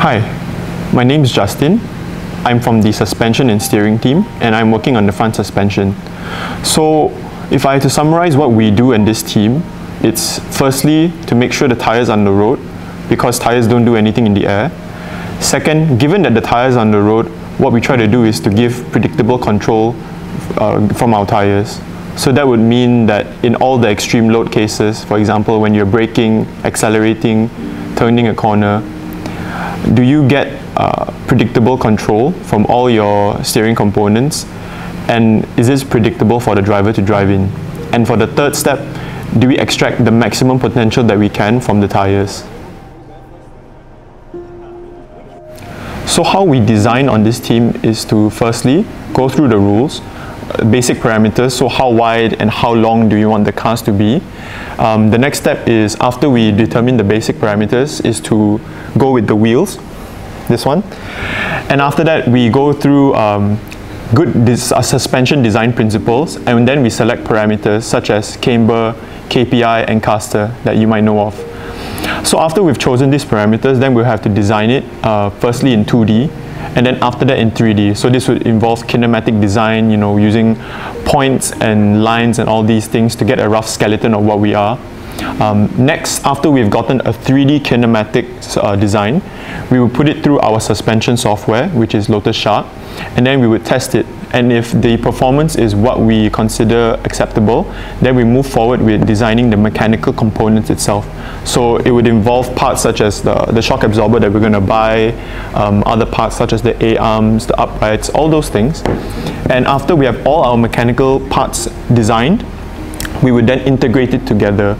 Hi, my name is Justin. I'm from the suspension and steering team, and I'm working on the front suspension. So if I had to summarize what we do in this team, it's firstly to make sure the tires are on the road, because tires don't do anything in the air. Second, given that the tires are on the road, what we try to do is to give predictable control from our tires. So that would mean that in all the extreme load cases, for example, when you're braking, accelerating, turning a corner, do you get predictable control from all your steering components? And is this predictable for the driver to drive in? And for the third step, do we extract the maximum potential that we can from the tires? So how we design on this team is to firstly go through the rules, basic parameters, so how wide and how long do you want the cars to be. The next step is, after we determine the basic parameters, is to go with the wheels, this one. And after that, we go through suspension design principles, and then we select parameters such as camber, KPI, and caster that you might know of. So after we've chosen these parameters, then we'll have to design it firstly in 2D, and then after that in 3D. So this would involve kinematic design, using points and lines and all these things to get a rough skeleton of what we are. Next, after we've gotten a 3D kinematic design, we will put it through our suspension software, which is Lotus Shark, and then we would test it. And if the performance is what we consider acceptable, then we move forward with designing the mechanical components itself. So it would involve parts such as the shock absorber that we're going to buy, other parts such as the A-arms, the uprights, all those things. And after we have all our mechanical parts designed, we would then integrate it together,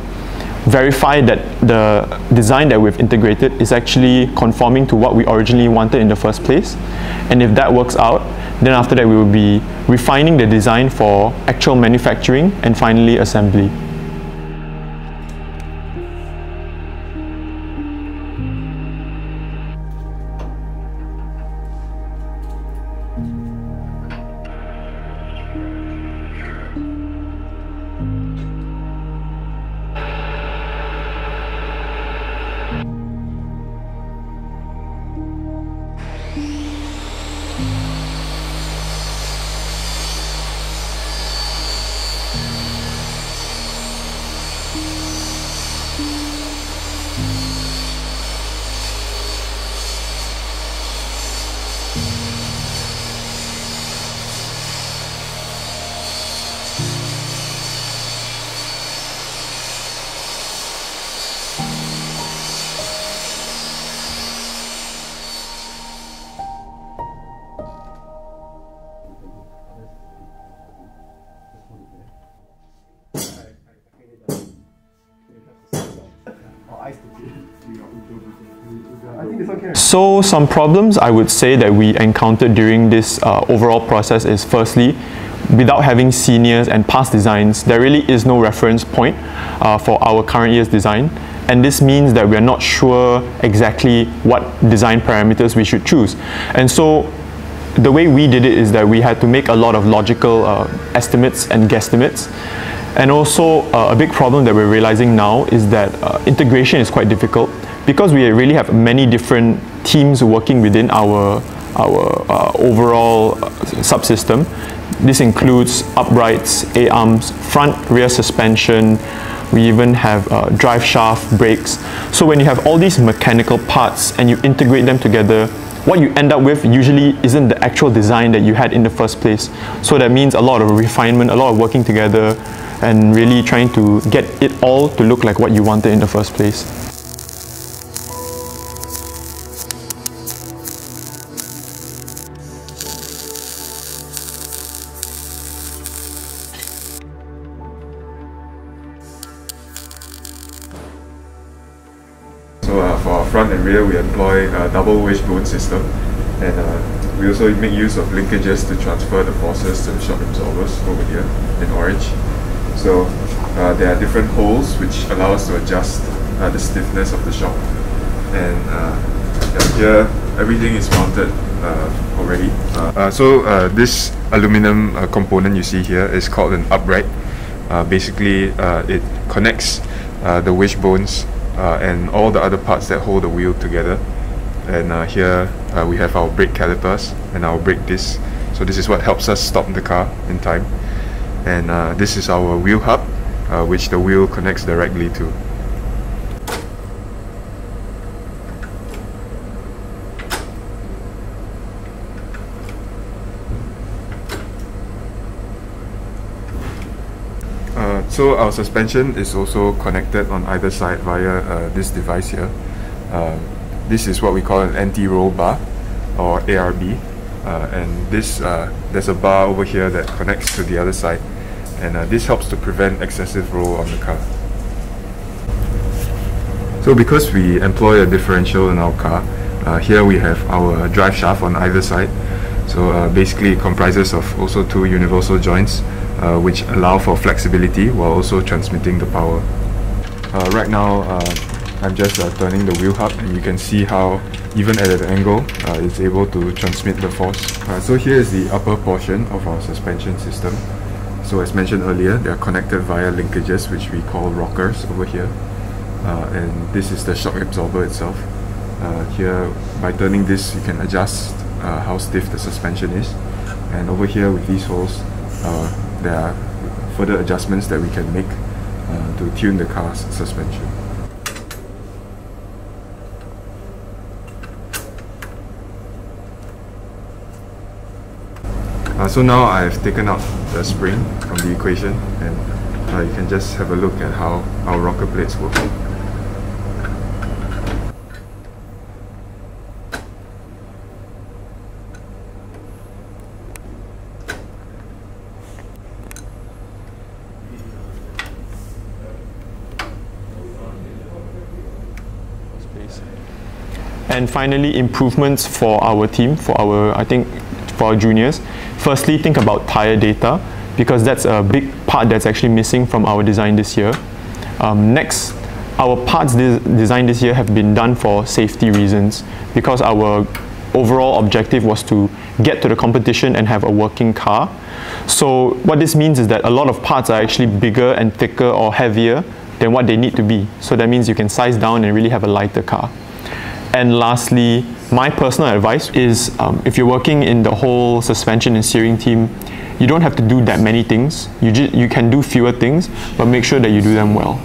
verify that the design that we've integrated is actually conforming to what we originally wanted in the first place. And if that works out, then after that we will be refining the design for actual manufacturing and finally assembly. So some problems I would say that we encountered during this overall process is, firstly, without having seniors and past designs, there really is no reference point for our current year's design. And this means that we're not sure exactly what design parameters we should choose. And so the way we did it is that we had to make a lot of logical estimates and guesstimates. And also a big problem that we're realizing now is that integration is quite difficult, because we really have many different teams working within our overall subsystem. This includes uprights, A-arms, front, rear suspension. We even have drive shaft, brakes. So when you have all these mechanical parts and you integrate them together, what you end up with usually isn't the actual design that you had in the first place. So that means a lot of refinement, a lot of working together, and really trying to get it all to look like what you wanted in the first place. So for our front and rear, we employ a double wishbone system, and we also make use of linkages to transfer the forces to the shock absorbers over here in orange. So there are different holes which allow us to adjust the stiffness of the shock. And here everything is mounted already. This aluminum component you see here is called an upright. Basically, it connects the wishbones and all the other parts that hold the wheel together. and here we have our brake calipers and our brake disc. So this is what helps us stop the car in time. And this is our wheel hub, which the wheel connects directly to. So our suspension is also connected on either side via this device here. This is what we call an anti-roll bar, or ARB, and this there's a bar over here that connects to the other side, and this helps to prevent excessive roll on the car. So because we employ a differential in our car, here we have our drive shaft on either side. So basically it comprises of also two universal joints, which allow for flexibility while also transmitting the power. Right now I'm just turning the wheel hub, and you can see how even at an angle it's able to transmit the force. So here is the upper portion of our suspension system. So as mentioned earlier, they are connected via linkages, which we call rockers over here, and this is the shock absorber itself. Here, by turning this, you can adjust how stiff the suspension is, and over here with these holes there are further adjustments that we can make to tune the car's suspension. So now I've taken out the spring from the equation, and you can just have a look at how our rocker plates work. And finally, improvements for our team, for our juniors. Firstly, think about tire data, because that's a big part that's actually missing from our design this year. Next, our parts designed this year have been done for safety reasons, because our overall objective was to get to the competition and have a working car. So what this means is that a lot of parts are actually bigger and thicker or heavier than what they need to be. So that means you can size down and really have a lighter car. And lastly, my personal advice is if you're working in the whole suspension and steering team, you don't have to do that many things. You can do fewer things, but make sure that you do them well.